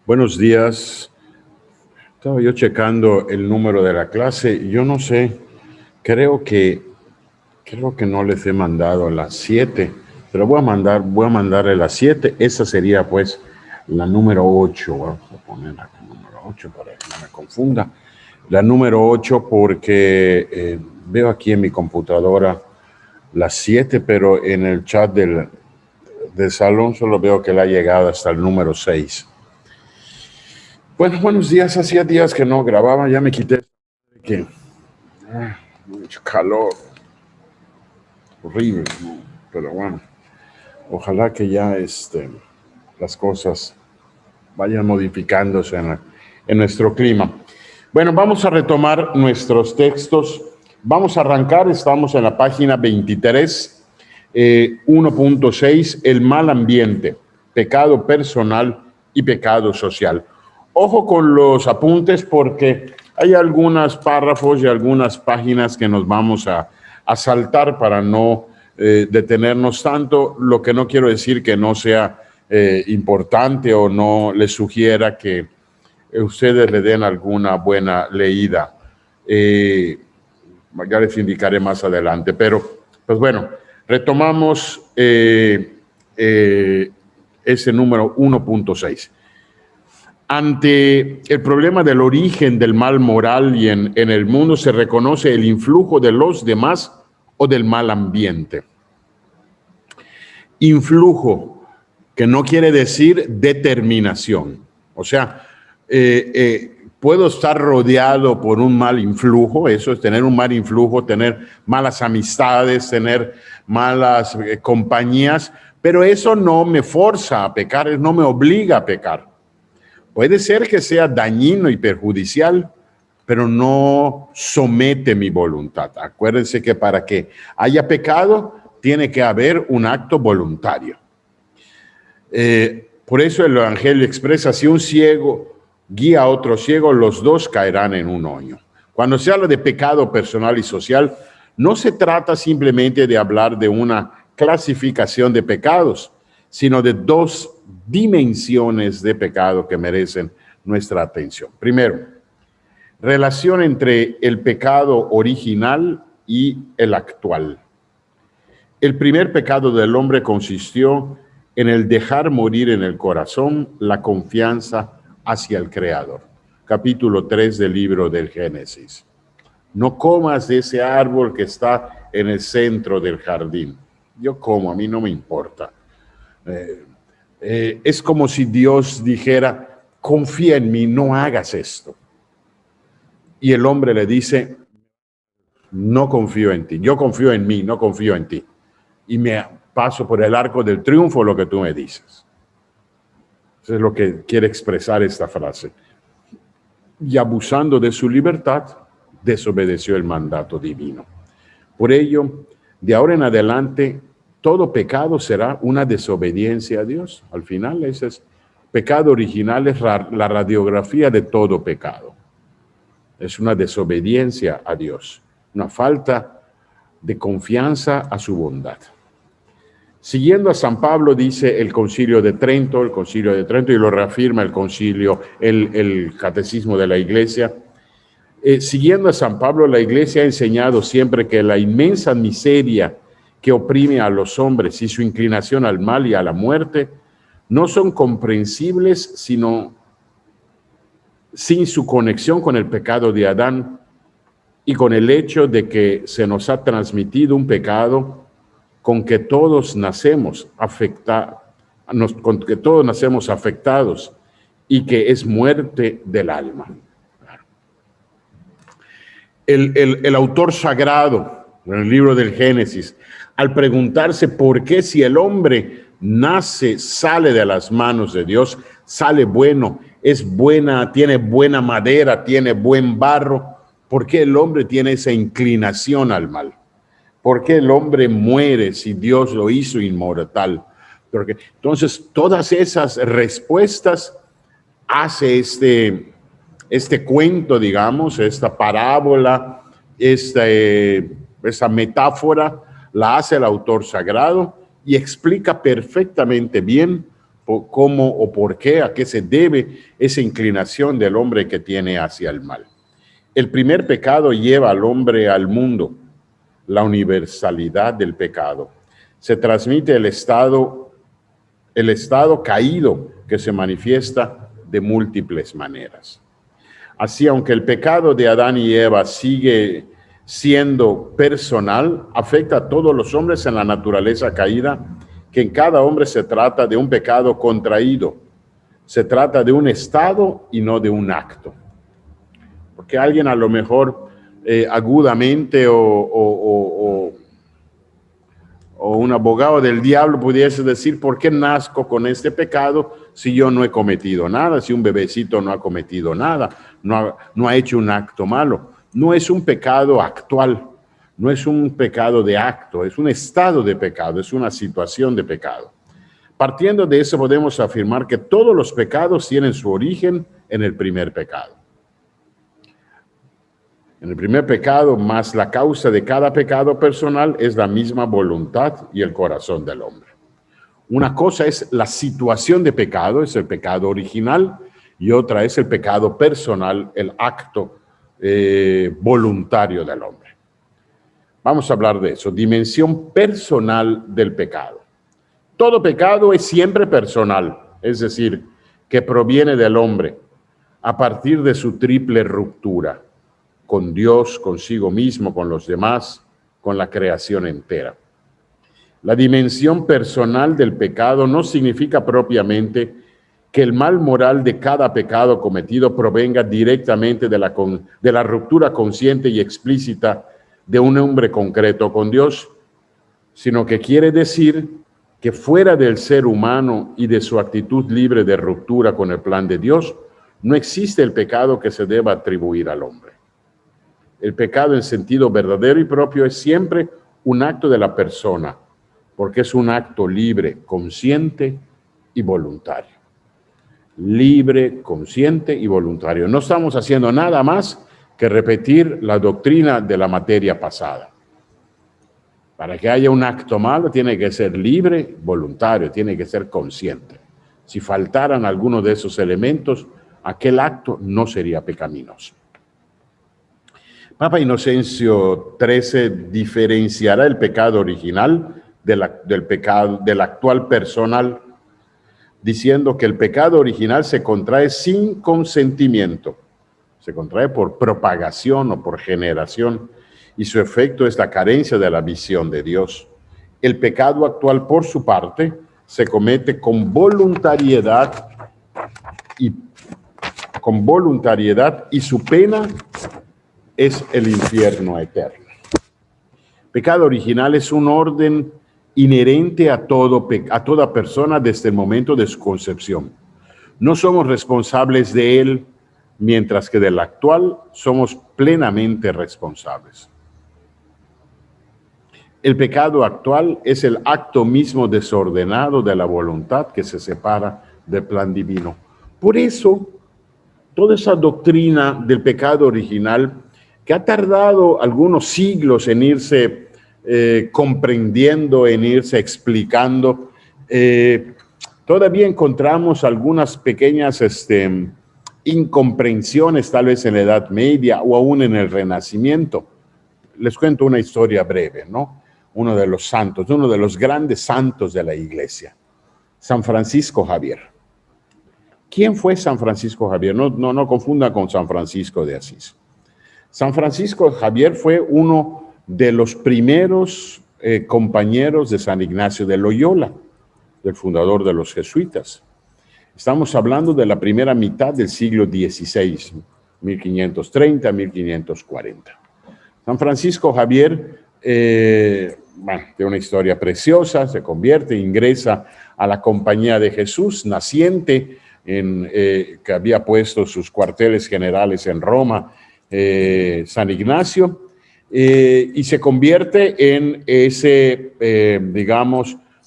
Buenos días. Estaba yo checando el número de la clase y yo no sé, creo que no les he mandado las 7, pero voy a mandarle las 7. Esa sería pues la número 8. Vamos a ponerla como número 8 para que no me confunda. La número 8 porque veo aquí en mi computadora las 7, pero en el chat del salón solo veo que la ha llegado hasta el número 6. Bueno, buenos días. Hacía días que no grababa, ya me quité. Mucho calor. Horrible, ¿no? Pero bueno, ojalá que ya las cosas vayan modificándose en nuestro clima. Bueno, vamos a retomar nuestros textos. Vamos a arrancar, estamos en la página 23, 1.6, el mal ambiente, pecado personal y pecado social. Ojo con los apuntes porque hay algunos párrafos y algunas páginas que nos vamos a saltar para no detenernos tanto, lo que no quiero decir que no sea importante o no les sugiera que ustedes le den alguna buena leída. Ya les indicaré más adelante, pero pues bueno, retomamos ese número 1.6. Ante el problema del origen del mal moral y en el mundo se reconoce el influjo de los demás o del mal ambiente. Influjo, que no quiere decir determinación. O sea, puedo estar rodeado por un mal influjo, eso es tener un mal influjo, tener malas amistades, tener malas compañías, pero eso no me forza a pecar, no me obliga a pecar. Puede ser que sea dañino y perjudicial, pero no somete mi voluntad. Acuérdense que para que haya pecado, tiene que haber un acto voluntario. Por eso el Evangelio expresa, si un ciego guía a otro ciego, los dos caerán en un hoyo. Cuando se habla de pecado personal y social, no se trata simplemente de hablar de una clasificación de pecados, sino de dos dimensiones de pecado que merecen nuestra atención. Primero, relación entre el pecado original y el actual. El primer pecado del hombre consistió en el dejar morir en el corazón la confianza hacia el Creador. Capítulo 3 del libro del Génesis. No comas de ese árbol que está en el centro del jardín. Yo como, a mí no me importa. Es como si Dios dijera, confía en mí, no hagas esto. Y el hombre le dice, no confío en ti, yo confío en mí, no confío en ti. Y me paso por el arco del triunfo lo que tú me dices. Eso es lo que quiere expresar esta frase. Y abusando de su libertad, desobedeció el mandato divino. Por ello, de ahora en adelante, todo pecado será una desobediencia a Dios. Al final, ese es pecado original, es la radiografía de todo pecado. Es una desobediencia a Dios, una falta de confianza a su bondad. Siguiendo a San Pablo, dice el Concilio de Trento, y lo reafirma el Concilio, el Catecismo de la Iglesia. Siguiendo a San Pablo, la Iglesia ha enseñado siempre que la inmensa miseria que oprime a los hombres y su inclinación al mal y a la muerte no son comprensibles sino sin su conexión con el pecado de Adán y con el hecho de que se nos ha transmitido un pecado con que todos nacemos afectados y que es muerte del alma. El autor sagrado, en el libro del Génesis, al preguntarse por qué si el hombre nace, sale de las manos de Dios, sale bueno, es buena, tiene buena madera, tiene buen barro, ¿por qué el hombre tiene esa inclinación al mal? ¿Por qué el hombre muere si Dios lo hizo inmortal? Porque, entonces, todas esas respuestas hace este cuento, digamos, esta parábola, esa metáfora, la hace el autor sagrado y explica perfectamente bien cómo o por qué, a qué se debe esa inclinación del hombre que tiene hacia el mal. El primer pecado lleva al hombre al mundo, la universalidad del pecado. Se transmite el estado caído que se manifiesta de múltiples maneras. Así, aunque el pecado de Adán y Eva sigue siendo personal, afecta a todos los hombres en la naturaleza caída, que en cada hombre se trata de un pecado contraído. Se trata de un estado y no de un acto. Porque alguien a lo mejor agudamente o un abogado del diablo pudiese decir, ¿por qué nazco con este pecado si yo no he cometido nada? Si un bebecito no ha cometido nada, no ha hecho un acto malo. No es un pecado actual, no es un pecado de acto, es un estado de pecado, es una situación de pecado. Partiendo de eso podemos afirmar que todos los pecados tienen su origen en el primer pecado. En el primer pecado, más la causa de cada pecado personal es la misma voluntad y el corazón del hombre. Una cosa es la situación de pecado, es el pecado original, y otra es el pecado personal, el acto voluntario del hombre. Vamos a hablar de eso, dimensión personal del pecado. Todo pecado es siempre personal, es decir, que proviene del hombre a partir de su triple ruptura con Dios, consigo mismo, con los demás, con la creación entera. La dimensión personal del pecado no significa propiamente que el mal moral de cada pecado cometido provenga directamente de la ruptura consciente y explícita de un hombre concreto con Dios, sino que quiere decir que fuera del ser humano y de su actitud libre de ruptura con el plan de Dios, no existe el pecado que se deba atribuir al hombre. El pecado en sentido verdadero y propio es siempre un acto de la persona, porque es un acto libre, consciente y voluntario. Libre, consciente y voluntario. No estamos haciendo nada más que repetir la doctrina de la materia pasada. Para que haya un acto malo tiene que ser libre, voluntario, tiene que ser consciente. Si faltaran alguno de esos elementos, aquel acto no sería pecaminoso. Papa Inocencio XIII diferenciará el pecado original del actual personal, diciendo que el pecado original se contrae sin consentimiento, se contrae por propagación o por generación, y su efecto es la carencia de la visión de Dios. El pecado actual, por su parte, se comete con voluntariedad y su pena es el infierno eterno. Pecado original es un orden inherente a toda persona desde el momento de su concepción. No somos responsables de él, mientras que del actual somos plenamente responsables. El pecado actual es el acto mismo desordenado de la voluntad que se separa del plan divino. Por eso, toda esa doctrina del pecado original, que ha tardado algunos siglos en irse comprendiendo, en irse explicando, todavía encontramos algunas pequeñas incomprensiones, tal vez en la Edad Media o aún en el Renacimiento. Les cuento una historia breve, ¿no? Uno de los santos, uno de los grandes santos de la Iglesia, San Francisco Javier. ¿Quién fue San Francisco Javier? No confunda con San Francisco de Asís. San Francisco Javier fue uno de los primeros compañeros de San Ignacio de Loyola, del fundador de los jesuitas. Estamos hablando de la primera mitad del siglo XVI, 1530, 1540. San Francisco Javier tiene una historia preciosa, se convierte, ingresa a la Compañía de Jesús, naciente, que había puesto sus cuarteles generales en Roma, San Ignacio, y se convierte en ese,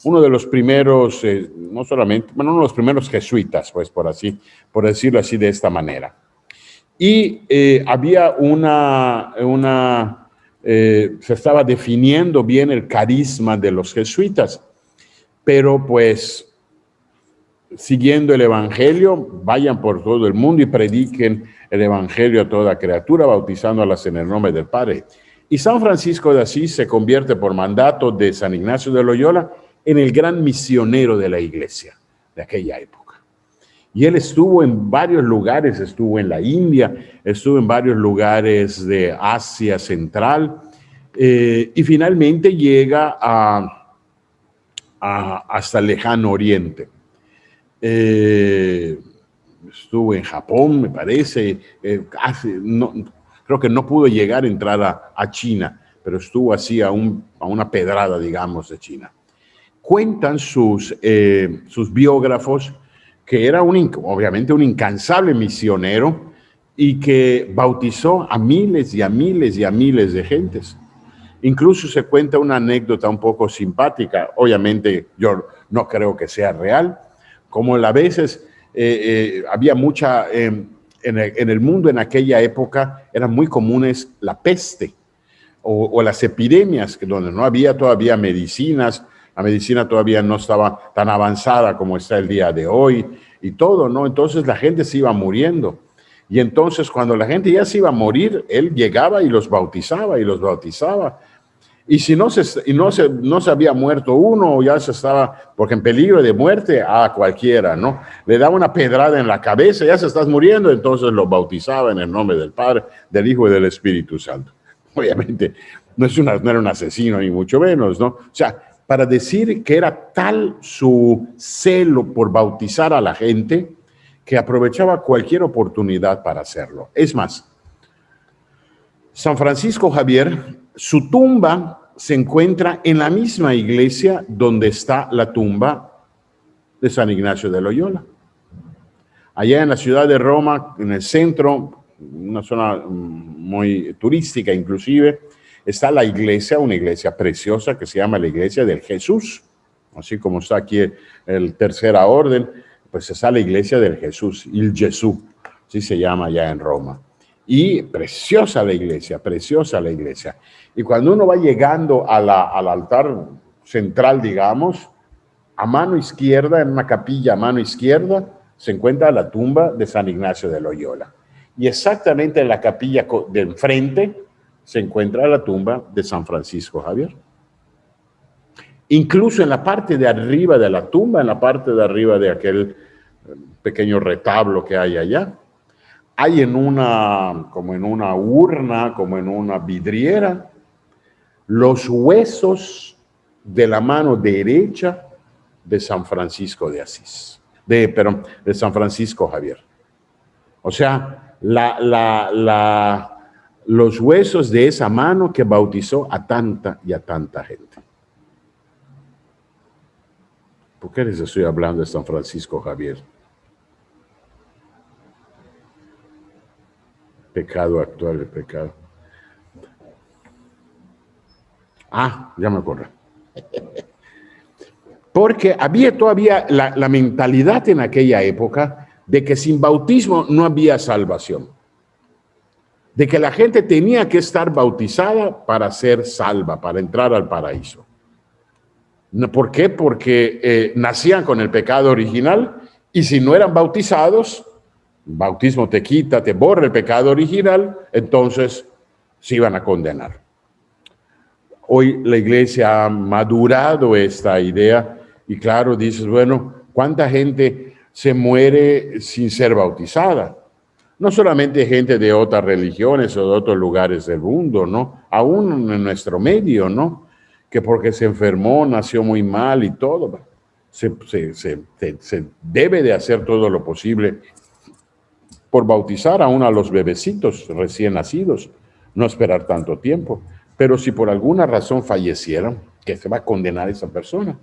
uno de los primeros, uno de los primeros jesuitas, pues por decirlo así de esta manera. Y había se estaba definiendo bien el carisma de los jesuitas, pero pues siguiendo el Evangelio, vayan por todo el mundo y prediquen el Evangelio a toda criatura, bautizándolas en el nombre del Padre. Y San Francisco de Asís se convierte por mandato de San Ignacio de Loyola en el gran misionero de la iglesia de aquella época. Y él estuvo en varios lugares, estuvo en la India, estuvo en varios lugares de Asia Central, y finalmente llega hasta el lejano Oriente. Estuvo en Japón, me parece, creo que no pudo llegar a entrar a China, pero estuvo así a una pedrada, digamos, de China. Cuentan sus biógrafos que era obviamente un incansable misionero y que bautizó a miles y a miles y a miles de gentes. Incluso se cuenta una anécdota un poco simpática, obviamente yo no creo que sea real, como a veces había mucha, en el mundo en aquella época eran muy comunes la peste o las epidemias, donde no había todavía medicinas, la medicina todavía no estaba tan avanzada como está el día de hoy y todo, ¿no? Entonces la gente se iba muriendo. Y entonces cuando la gente ya se iba a morir, él llegaba y los bautizaba y los bautizaba. Y si no se había muerto uno, o ya se estaba, porque en peligro de muerte, a cualquiera, ¿no? Le daba una pedrada en la cabeza, ya se estás muriendo, entonces lo bautizaba en el nombre del Padre, del Hijo y del Espíritu Santo. Obviamente, no era un asesino, ni mucho menos, ¿no? O sea, para decir que era tal su celo por bautizar a la gente, que aprovechaba cualquier oportunidad para hacerlo. Es más, San Francisco Javier, su tumba se encuentra en la misma iglesia donde está la tumba de San Ignacio de Loyola. Allá en la ciudad de Roma, en el centro, una zona muy turística inclusive, está la iglesia, una iglesia preciosa que se llama la Iglesia del Jesús. Así como está aquí el Tercera Orden, pues está la Iglesia del Jesús, il Gesù, así se llama allá en Roma. Y preciosa la iglesia, preciosa la iglesia. Y cuando uno va llegando al altar central, digamos, a mano izquierda, en una capilla a mano izquierda, se encuentra la tumba de San Ignacio de Loyola. Y exactamente en la capilla de enfrente se encuentra la tumba de San Francisco Javier. Incluso en la parte de arriba de la tumba, en la parte de arriba de aquel pequeño retablo que hay allá, hay como en una urna, como en una vidriera, los huesos de la mano derecha de San Francisco de Asís, de San Francisco Javier. O sea, los huesos de esa mano que bautizó a tanta y a tanta gente. ¿Por qué les estoy hablando de San Francisco Javier? Pecado actual, el pecado. Ya me acuerdo. Porque había todavía la mentalidad en aquella época de que sin bautismo no había salvación. De que la gente tenía que estar bautizada para ser salva, para entrar al paraíso. ¿Por qué? Porque nacían con el pecado original y si no eran bautizados, el bautismo te quita, te borra el pecado original, entonces se iban a condenar. Hoy la iglesia ha madurado esta idea y claro, dices, bueno, ¿cuánta gente se muere sin ser bautizada? No solamente gente de otras religiones o de otros lugares del mundo, ¿no? Aún en nuestro medio, ¿no? Que porque se enfermó, nació muy mal y todo. Se debe de hacer todo lo posible por bautizar aún a los bebecitos recién nacidos, no esperar tanto tiempo. Pero si por alguna razón fallecieron, ¿qué se va a condenar a esa persona?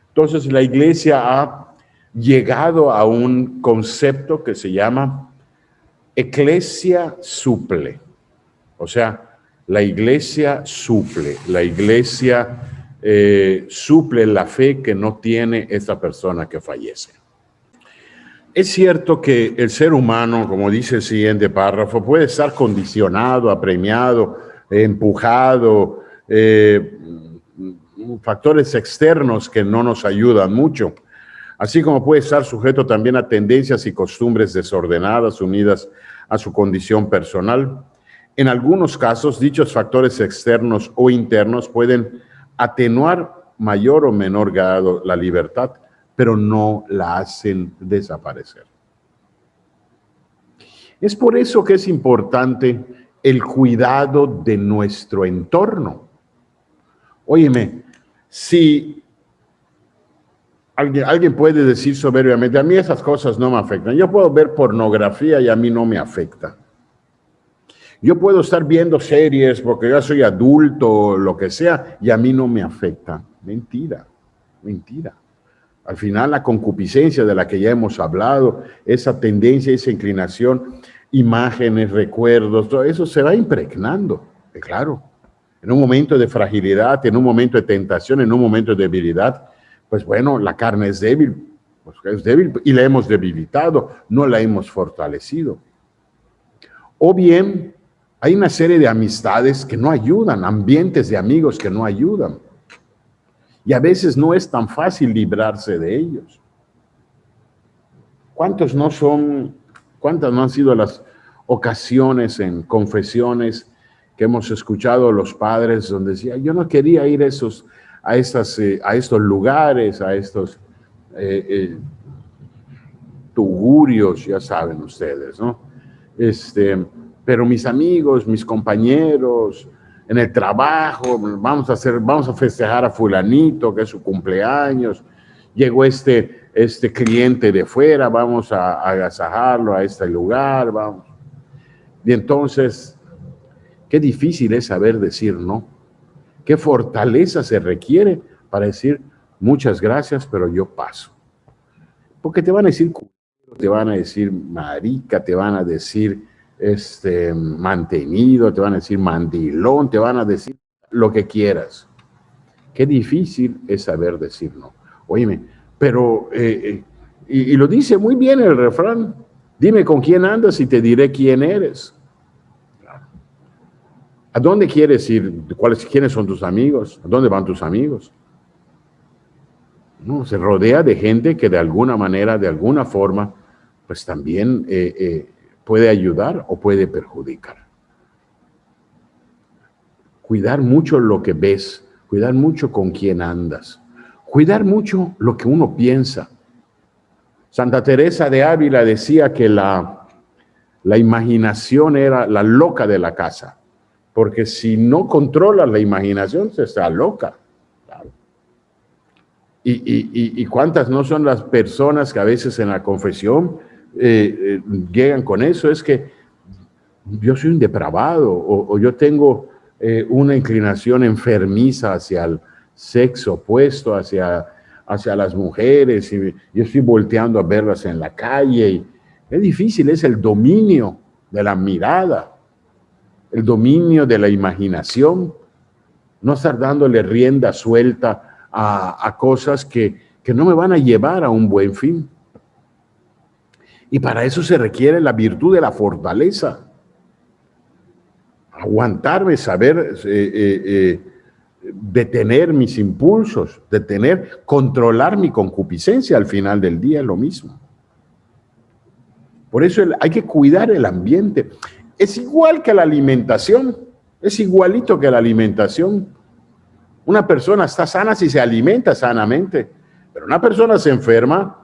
Entonces la iglesia ha llegado a un concepto que se llama Ecclesia suple. O sea, la iglesia suple, la iglesia suple la fe que no tiene esta persona que fallece. Es cierto que el ser humano, como dice el siguiente párrafo, puede estar condicionado, apremiado, empujado, factores externos que no nos ayudan mucho así como puede estar sujeto también a tendencias y costumbres desordenadas unidas a su condición personal. En algunos casos, dichos factores externos o internos pueden atenuar mayor o menor grado la libertad, pero no la hacen desaparecer. Es por eso que es importante el cuidado de nuestro entorno. Óyeme, si alguien puede decir soberbiamente, a mí esas cosas no me afectan. Yo puedo ver pornografía y a mí no me afecta. Yo puedo estar viendo series porque yo soy adulto, lo que sea, y a mí no me afecta. Mentira, mentira. Al final la concupiscencia de la que ya hemos hablado, esa tendencia, esa inclinación, imágenes, recuerdos, todo eso se va impregnando, claro. En un momento de fragilidad, en un momento de tentación, en un momento de debilidad, pues bueno, la carne es débil y la hemos debilitado, no la hemos fortalecido. O bien, hay una serie de amistades que no ayudan, ambientes de amigos que no ayudan. Y a veces no es tan fácil librarse de ellos. ¿Cuántas no han sido las ocasiones en confesiones que hemos escuchado los padres donde decían, yo no quería ir a estos lugares, a estos tugurios, ya saben ustedes, ¿no? Pero mis amigos, mis compañeros, en el trabajo, vamos a festejar a fulanito, que es su cumpleaños, llegó este cliente de fuera, vamos a agasajarlo a este lugar, vamos. Y entonces, qué difícil es saber decir no. Qué fortaleza se requiere para decir muchas gracias, pero yo paso. Porque te van a decir, te van a decir marica, te van a decir mantenido, te van a decir mandilón, te van a decir lo que quieras. Qué difícil es saber decir no. Óyeme, pero, y lo dice muy bien el refrán, dime con quién andas y te diré quién eres. ¿A dónde quieres ir? ¿Quiénes son tus amigos? ¿A dónde van tus amigos? No, se rodea de gente que de alguna manera, de alguna forma, pues también puede ayudar o puede perjudicar. Cuidar mucho lo que ves, cuidar mucho con quién andas, cuidar mucho lo que uno piensa. Santa Teresa de Ávila decía que la imaginación era la loca de la casa, porque si no controlas la imaginación, se está loca. Claro. Y cuántas no son las personas que a veces en la confesión llegan con eso, es que yo soy un depravado o yo tengo una inclinación enfermiza hacia el sexo opuesto, hacia las mujeres, y yo estoy volteando a verlas en la calle. Y es difícil, es el dominio de la mirada, el dominio de la imaginación, no estar dándole rienda suelta a cosas que no me van a llevar a un buen fin. Y para eso se requiere la virtud de la fortaleza. Aguantarme, saber detener mis impulsos, controlar mi concupiscencia al final del día, es lo mismo. Por eso hay que cuidar el ambiente. Es igual que la alimentación, es igualito que la alimentación. Una persona está sana si se alimenta sanamente, pero una persona se enferma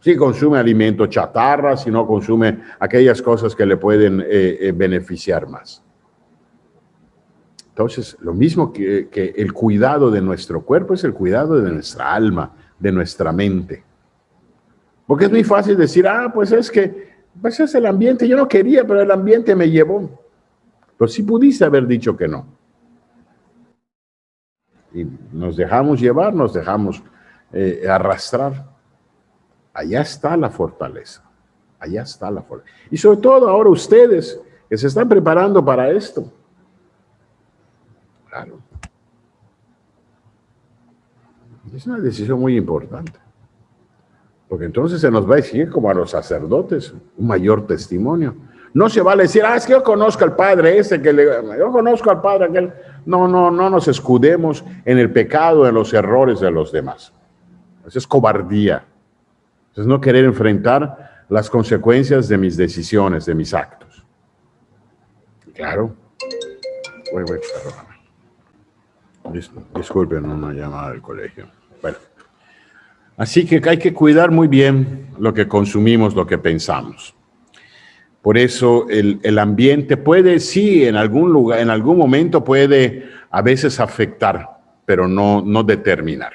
si consume alimento chatarra, si no consume aquellas cosas que le pueden beneficiar más. Entonces, lo mismo que el cuidado de nuestro cuerpo es el cuidado de nuestra alma, de nuestra mente. Porque es muy fácil decir, pues es el ambiente, yo no quería, pero el ambiente me llevó. Pero sí pudiste haber dicho que no. Y nos dejamos llevar, nos dejamos arrastrar. Allá está la fortaleza. Allá está la fortaleza. Y sobre todo ahora ustedes que se están preparando para esto. Claro. Es una decisión muy importante. Porque entonces se nos va a exigir, como a los sacerdotes, un mayor testimonio. No se vale decir, es que yo conozco al padre yo conozco al padre aquel. No nos escudemos en el pecado, en los errores de los demás. Eso es cobardía. Es no querer enfrentar las consecuencias de mis decisiones, de mis actos. Claro. Disculpen, una llamada del colegio. Bueno. Así que hay que cuidar muy bien lo que consumimos, lo que pensamos. Por eso el ambiente puede, sí, en algún lugar, en algún momento puede a veces afectar, pero no determinar.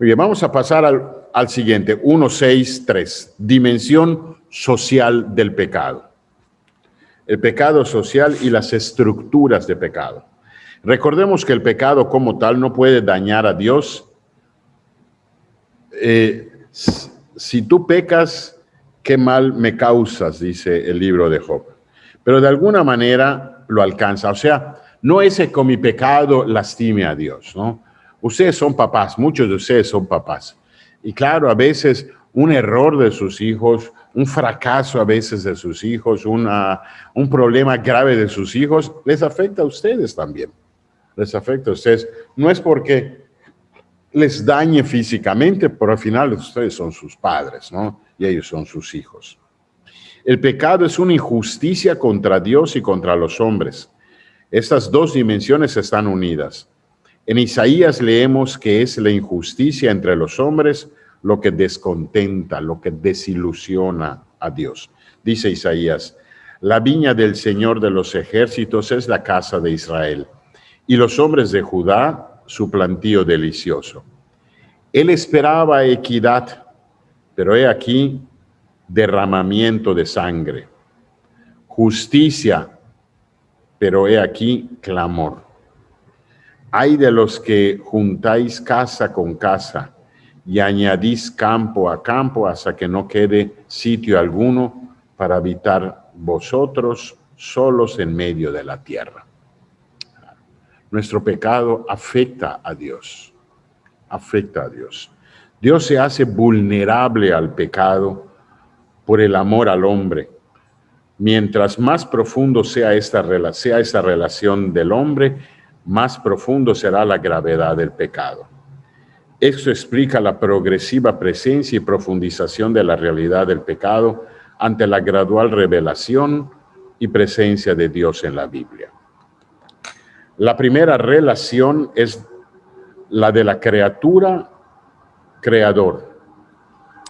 Muy bien, vamos a pasar al siguiente, 1.6.3, dimensión social del pecado. El pecado social y las estructuras de pecado. Recordemos que el pecado como tal no puede dañar a Dios. Si tú pecas, qué mal me causas, dice el libro de Job. Pero de alguna manera lo alcanza. O sea, no es que con mi pecado lastime a Dios, ¿no? Ustedes son papás, muchos de ustedes son papás. Y claro, a veces un error de sus hijos, un fracaso a veces de sus hijos, un problema grave de sus hijos, les afecta a ustedes también. Les afecta a ustedes. No es porque les dañe físicamente, pero al final ustedes son sus padres, ¿no? Y ellos son sus hijos. El pecado es una injusticia contra Dios y contra los hombres. Estas dos dimensiones están unidas. En Isaías leemos que es la injusticia entre los hombres lo que descontenta, lo que desilusiona a Dios. Dice Isaías, la viña del Señor de los ejércitos es la casa de Israel, y los hombres de Judá su plantío delicioso. Él esperaba equidad, pero he aquí derramamiento de sangre. Justicia, pero he aquí clamor. Ay de los que juntáis casa con casa y añadís campo a campo hasta que no quede sitio alguno para habitar vosotros solos en medio de la tierra. Nuestro pecado afecta a Dios. Afecta a Dios. Dios se hace vulnerable al pecado por el amor al hombre. Mientras más profundo sea esta relación del hombre, más profundo será la gravedad del pecado. Esto explica la progresiva presencia y profundización de la realidad del pecado ante la gradual revelación y presencia de Dios en la Biblia. La primera relación es la de la criatura creador.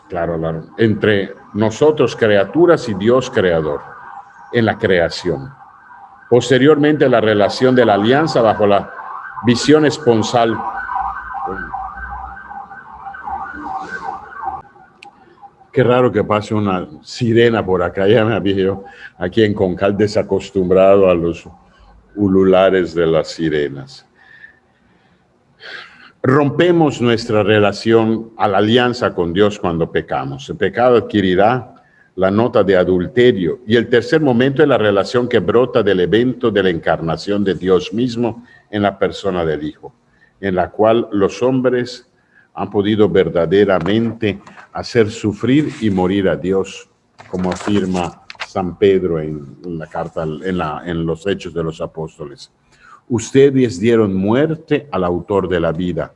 Claro, entre nosotros criaturas y Dios creador en la creación. Posteriormente la relación de la alianza bajo la visión esponsal. Qué raro que pase una sirena por acá, ya me había aquí en Concal desacostumbrado a los ululares de las sirenas. Rompemos nuestra relación a la alianza con Dios cuando pecamos. El pecado adquirirá la nota de adulterio. Y el tercer momento es la relación que brota del evento de la encarnación de Dios mismo en la persona del Hijo, en la cual los hombres han podido verdaderamente hacer sufrir y morir a Dios, como afirma San Pedro en la carta, en los Hechos de los Apóstoles. Ustedes dieron muerte al autor de la vida,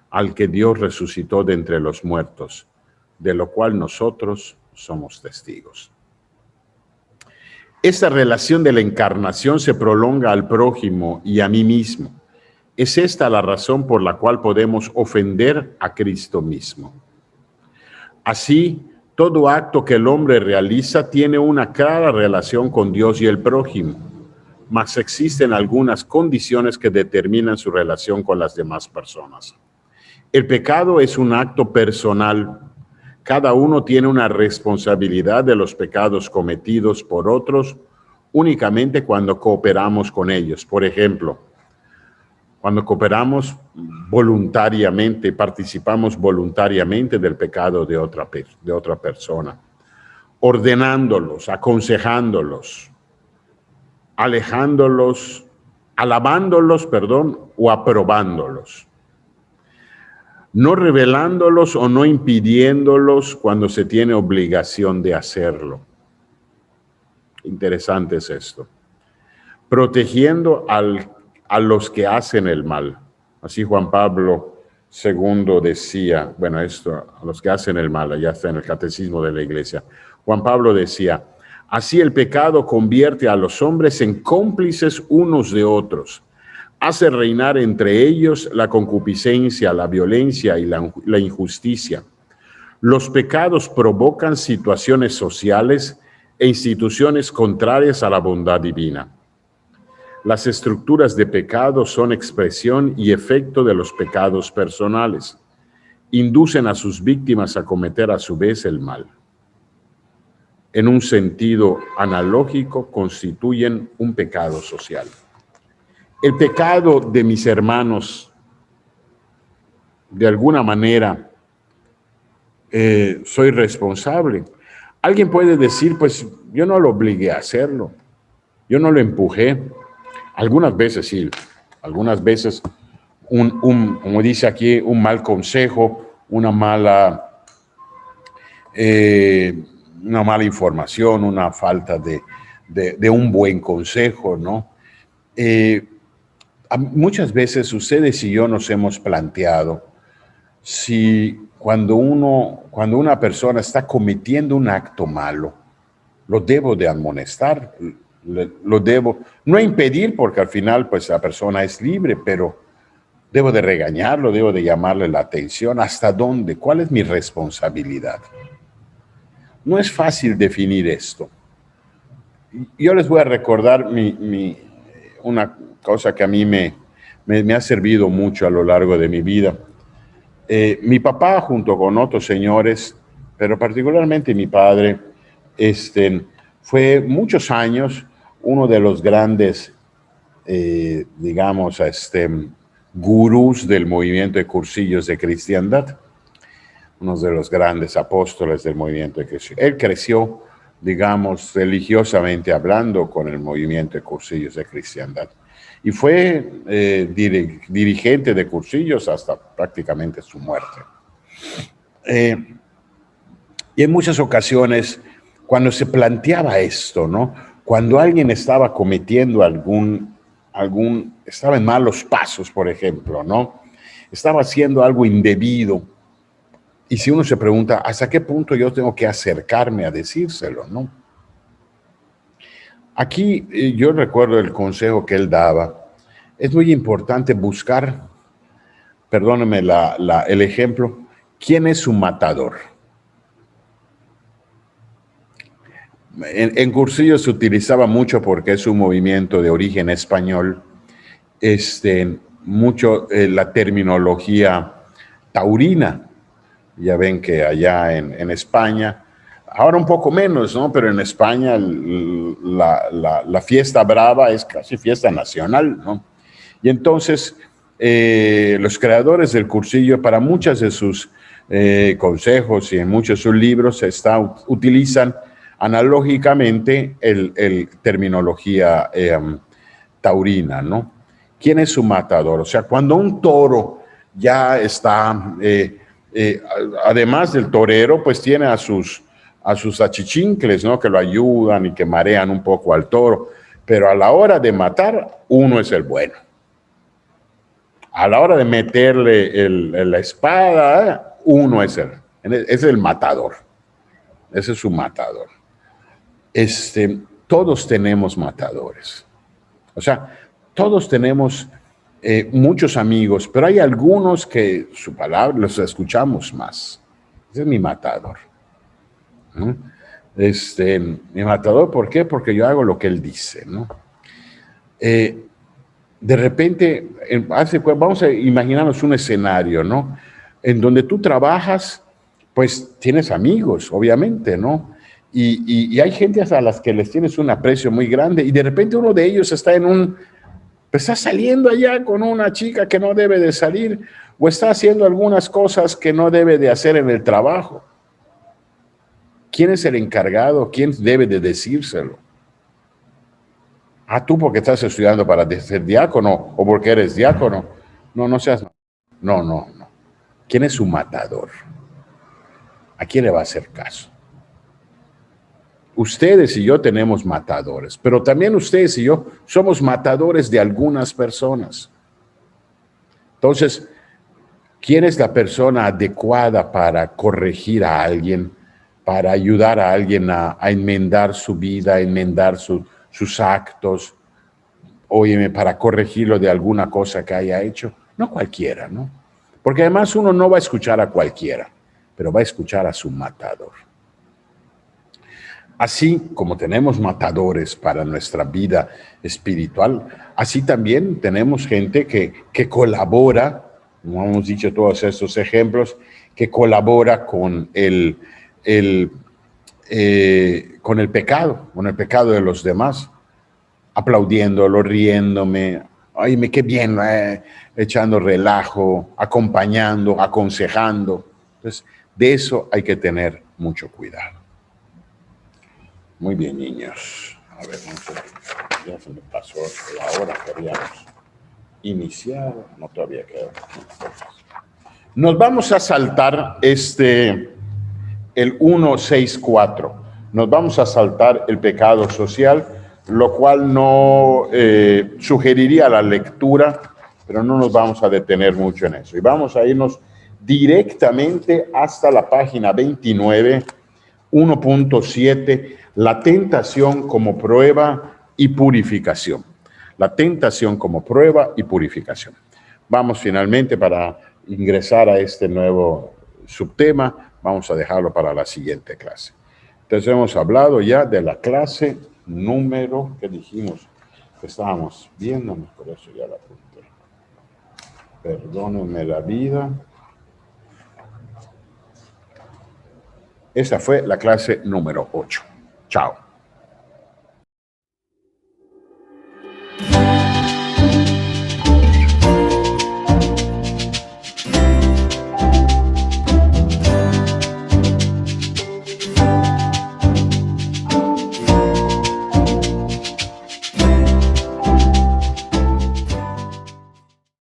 al que Dios resucitó de entre los muertos, de lo cual nosotros somos testigos. Esta relación de la encarnación se prolonga al prójimo y a mí mismo. Es esta la razón por la cual podemos ofender a Cristo mismo. Así, todo acto que el hombre realiza tiene una clara relación con Dios y el prójimo, mas existen algunas condiciones que determinan su relación con las demás personas. El pecado es un acto personal. Cada uno tiene una responsabilidad de los pecados cometidos por otros únicamente cuando cooperamos con ellos. Por ejemplo, cuando cooperamos voluntariamente, participamos voluntariamente del pecado de otra persona, ordenándolos, aconsejándolos, alejándolos, alabándolos, o aprobándolos. No revelándolos o no impidiéndolos cuando se tiene obligación de hacerlo. Interesante es esto. Protegiendo a los que hacen el mal. Así Juan Pablo II decía, bueno, esto a los que hacen el mal, ya está en el catecismo de la iglesia. Juan Pablo decía, así el pecado convierte a los hombres en cómplices unos de otros, hace reinar entre ellos la concupiscencia, la violencia y la injusticia. Los pecados provocan situaciones sociales e instituciones contrarias a la bondad divina. Las estructuras de pecado son expresión y efecto de los pecados personales. Inducen a sus víctimas a cometer a su vez el mal. En un sentido analógico, constituyen un pecado social. El pecado de mis hermanos, de alguna manera, soy responsable. Alguien puede decir, pues yo no lo obligué a hacerlo, yo no lo empujé. Algunas veces sí, algunas veces como dice aquí, un mal consejo, una mala información, una falta de un buen consejo, ¿no? Muchas veces ustedes y yo nos hemos planteado si cuando una persona está cometiendo un acto malo, lo debo de amonestar, lo debo, no impedir porque al final pues la persona es libre, pero debo de regañarlo, debo de llamarle la atención. ¿Hasta dónde? ¿Cuál es mi responsabilidad? No es fácil definir esto. Yo les voy a recordar una cosa que a mí me ha servido mucho a lo largo de mi vida. Mi papá, junto con otros señores, pero particularmente mi padre, fue muchos años uno de los grandes, digamos, gurús del movimiento de cursillos de cristiandad, uno de los grandes apóstoles del movimiento de cristiandad. Él creció, digamos, religiosamente hablando con el movimiento de cursillos de cristiandad. Y fue dirigente de cursillos hasta prácticamente su muerte. Y en muchas ocasiones, cuando se planteaba esto, ¿no? Cuando alguien estaba cometiendo estaba en malos pasos, por ejemplo, ¿no? Estaba haciendo algo indebido. Y si uno se pregunta, ¿hasta qué punto yo tengo que acercarme a decírselo, no? Aquí yo recuerdo el consejo que él daba. Es muy importante buscar, perdónenme el ejemplo, ¿quién es su matador? En cursillos se utilizaba mucho porque es un movimiento de origen español, mucho la terminología taurina. Ya ven que allá en España, ahora un poco menos, ¿no? Pero en España la fiesta brava es casi fiesta nacional, ¿no? Y entonces los creadores del cursillo, para muchos de sus consejos y en muchos de sus libros, utilizan analógicamente el terminología taurina, ¿no? ¿Quién es su matador? O sea, cuando un toro ya está, además del torero, pues tiene a sus achichincles, ¿no? Que lo ayudan y que marean un poco al toro. Pero a la hora de matar, uno es el bueno. A la hora de meterle la espada, uno es el matador. Ese es su matador. Todos tenemos matadores. O sea, todos tenemos muchos amigos, pero hay algunos que su palabra los escuchamos más. Ese es mi matador. ¿No? Mi matador, ¿por qué? Porque yo hago lo que él dice, ¿no? De repente, vamos a imaginarnos un escenario, ¿no? En donde tú trabajas, pues tienes amigos, obviamente, ¿no? Y hay gente a las que les tienes un aprecio muy grande y de repente uno de ellos está está saliendo allá con una chica que no debe de salir o está haciendo algunas cosas que no debe de hacer en el trabajo. ¿Quién es el encargado? ¿Quién debe de decírselo? Tú porque estás estudiando para ser diácono o porque eres diácono. No seas... No. ¿Quién es su matador? ¿A quién le va a hacer caso? Ustedes y yo tenemos matadores, pero también ustedes y yo somos matadores de algunas personas. Entonces, ¿Quién es la persona adecuada para corregir a alguien, para ayudar a alguien a enmendar su vida, a enmendar sus actos? Óyeme, para corregirlo de alguna cosa que haya hecho. No cualquiera, ¿no? Porque además uno no va a escuchar a cualquiera, pero va a escuchar a su matador. Así como tenemos matadores para nuestra vida espiritual, así también tenemos gente que colabora, como hemos dicho todos estos ejemplos, que colabora con con el pecado de los demás, aplaudiéndolo, riéndome, ay, qué bien, echando relajo, acompañando, aconsejando. Entonces, de eso hay que tener mucho cuidado. Muy bien, niños. A ver, ya se me pasó la hora que habíamos iniciado. No, todavía queda. Nos vamos a saltar el 164. Nos vamos a saltar el pecado social, lo cual no sugeriría la lectura, pero no nos vamos a detener mucho en eso. Y vamos a irnos directamente hasta la página 29, 1.7, la tentación como prueba y purificación. La tentación como prueba y purificación. Vamos finalmente para ingresar a este nuevo subtema, vamos a dejarlo para la siguiente clase. Entonces hemos hablado ya de la clase número que dijimos que estábamos viendo, por eso ya la apunté. Perdónenme la vida. Esa fue la clase número 8. Chao.